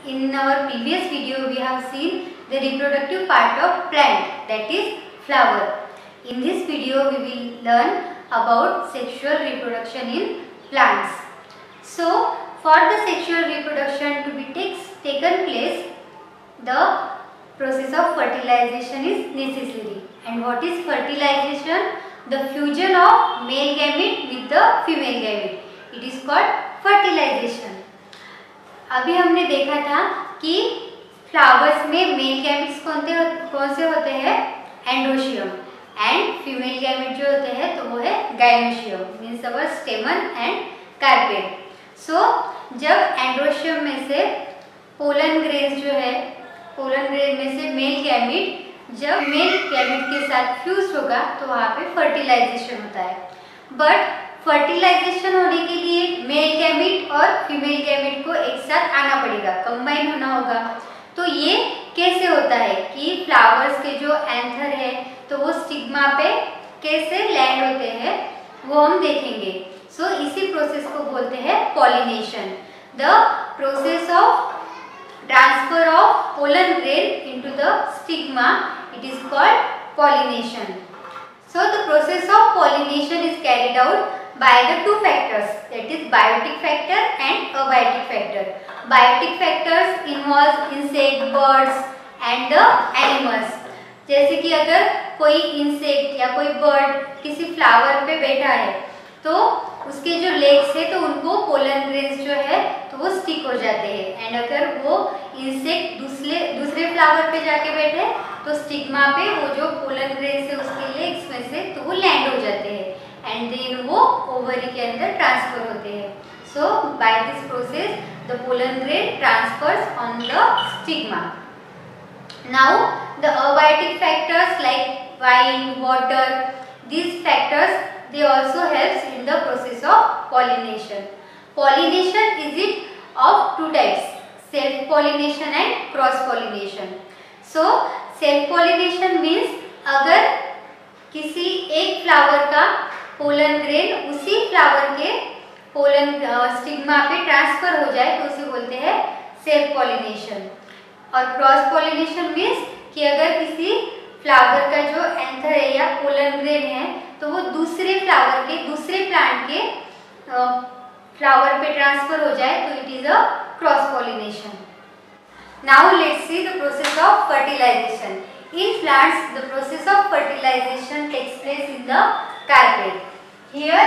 In our previous video, we have seen the reproductive part of plant, that is flower. In this video, we will learn about sexual reproduction in plants. So, for the sexual reproduction to be taken place, the process of fertilization is necessary. And what is fertilization? The fusion of male gamete with the female gamete. It is called fertilization. अभी हमने देखा था कि flowers में male gametes कौन से होते हैं? एंड्रोशियम, एंड फीमेल गैमेट जो होते हैं तो वो है gynoecium, means our stamen and carpel. So जब एंड्रोशियम में से पोलन ग्रेन जो है, पोलन ग्रेन में से मेल गैमेट जब मेल गैमेट के साथ फ्यूज होगा तो वहाँ पे फर्टिलाइजेशन होता है. बट फर्टिलाइजेशन होने के लिए मेल गैमेट और फीमेल गैमेट को एक साथ आना पड़ेगा, कंबाइन होना होगा. तो ये कैसे होता है कि फ्लावर्स के जो एंथर है तो वो स्टिग्मा पे कैसे लैंड होते हैं वो हम देखेंगे. सो इसी प्रोसेस को बोलते हैं pollination. The process of transfer of pollen grain into the stigma, it is called pollination. So the process of pollination is carried out by the two factors, that is biotic factor and abiotic factor. Biotic factors involves insect, birds and the animals. जैसे कि अगर कोई insect या कोई bird किसी flower पे बैठा है तो उसके जो लेग्स है तो उनको पोलन ग्रेन्स जो है तो वो स्टिक हो जाते हैं. एंड अगर वो इंसेक्ट दूसरे फ्लावर पे जाके बैठे तो स्टिग्मा पे वो जो पोलन ग्रेन्स है उसके लेग्स में से तो वो लैंड हो जाते हैं एंड देन वो ओवरी के अंदर ट्रांसफर होते हैं. So by this process the pollen grain transfers on the stigma. Now the abiotic factors like wind, water, these factors they also helps in the process of pollination. Pollination is it of two types, self pollination and cross pollination. So self pollination means अगर किसी एक flower का pollen grain उसी flower के pollen stigma पे transfer हो जाए तो उसे बोलते हैं सेल्फ पॉलिनेशन. और क्रॉस पॉलिनेशन मीन्स कि अगर किसी फ्लावर का जो एंथर है या पोलन ग्रेन है तो वो दूसरे फ्लावर के दूसरे प्लांट के फ्लावर पे ट्रांसफर हो जाए तो it is a cross pollination. Now let's see the process of fertilisation. In plants, the process of fertilization takes place in the carpet. Here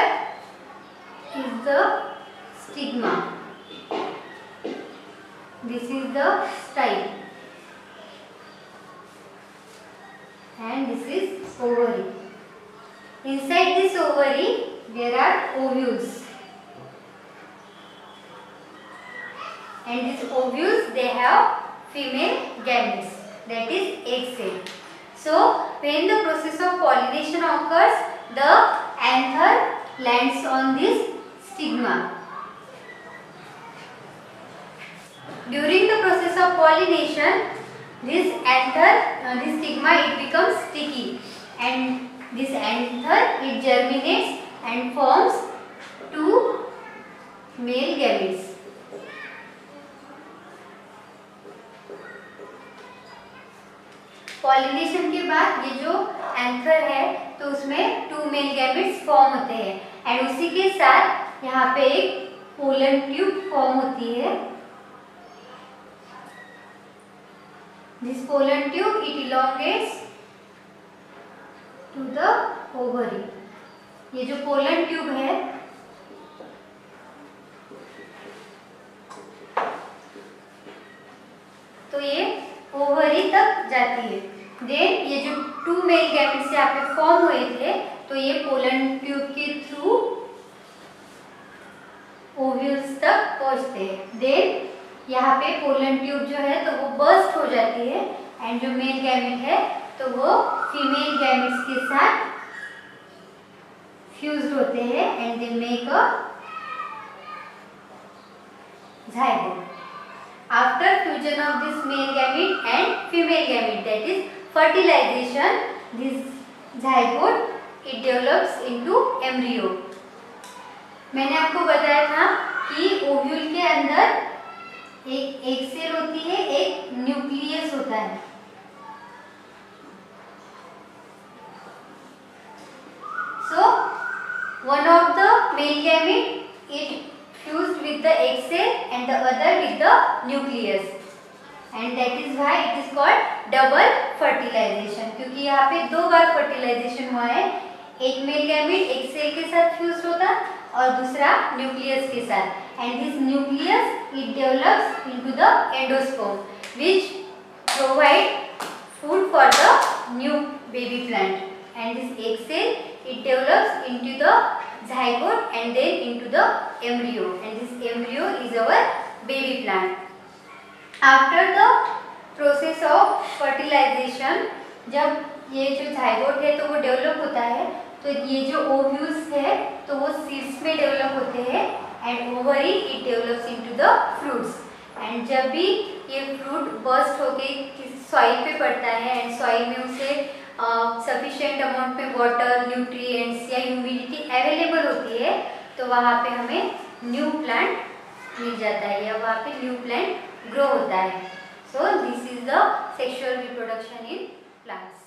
is the stigma. This is the style, and this is ovary. Inside this ovary, there are ovules, and these ovules they have female gametes. That is egg cell. So when the process of pollination occurs, the anther lands on this stigma. During the process of pollination, this anther, this stigma, it becomes sticky, and this anther it germinates and forms two male gametes. Pollination के बाद ये जो anther है तो उसमें to male gametes form होते हैं and उसी के साथ यहाँ पे एक पोलन ट्यूब फॉर्म होती है. This pollen tube it elongates to the ovary. ये जो पोलन ट्यूब है तो ये ओवरी तक जाती है. देन ये जो टू मेल गैमेट्स यहाँ पे फॉर्म हुए थे तो ये पोलन ट्यूब के थ्रू ओव्यूल्स तक पहुँचते हैं. देन यहाँ पे पोलन ट्यूब जो है तो वो बर्स्ट हो जाती है एंड जो मेल गैमेट है तो वो फीमेल गैमेट्स के साथ फ्यूज्ड होते हैं and they make a zygote. After fusion of this male gamete and female gamete, that is fertilization, this zygote it develops into embryo. मैंने आपको बताया था कि ओव्यूल के अंदर एक एग सेल होती gamete it fused with the egg cell and the other with the nucleus, and that is why it is called double fertilization, क्योंकि यहाँ पे दो बार fertilization हुआ है, एक मेल गैमेट एक सेल के साथ फ्यूज होता और दूसरा न्यूक्लियस के साथ, and this nucleus it develops into the endosperm which provide food for the new baby plant, and this egg cell it develops into the zygote and then into the embryo, and this embryo is our baby plant. After the process of fertilization, जब ये जो zygote है तो वो develop होता है, तो ये जो ओव्यूल्स है तो वो सीड्स में डेवलप होते हैं, and ovary it develops into the fruits, and जब भी ये फ्रूट बर्स्ट होके सॉइल पे पड़ता है एंड सॉइल में उसे सफिशिएंट अमाउंट में वाटर, न्यूट्रिएंट्स या ह्यूमिडिटी अवेलेबल होती है, तो वहाँ पे हमें न्यू प्लांट मिल जाता है या वहाँ पे न्यू प्लांट ग्रो होता है. So this is the sexual reproduction in plants.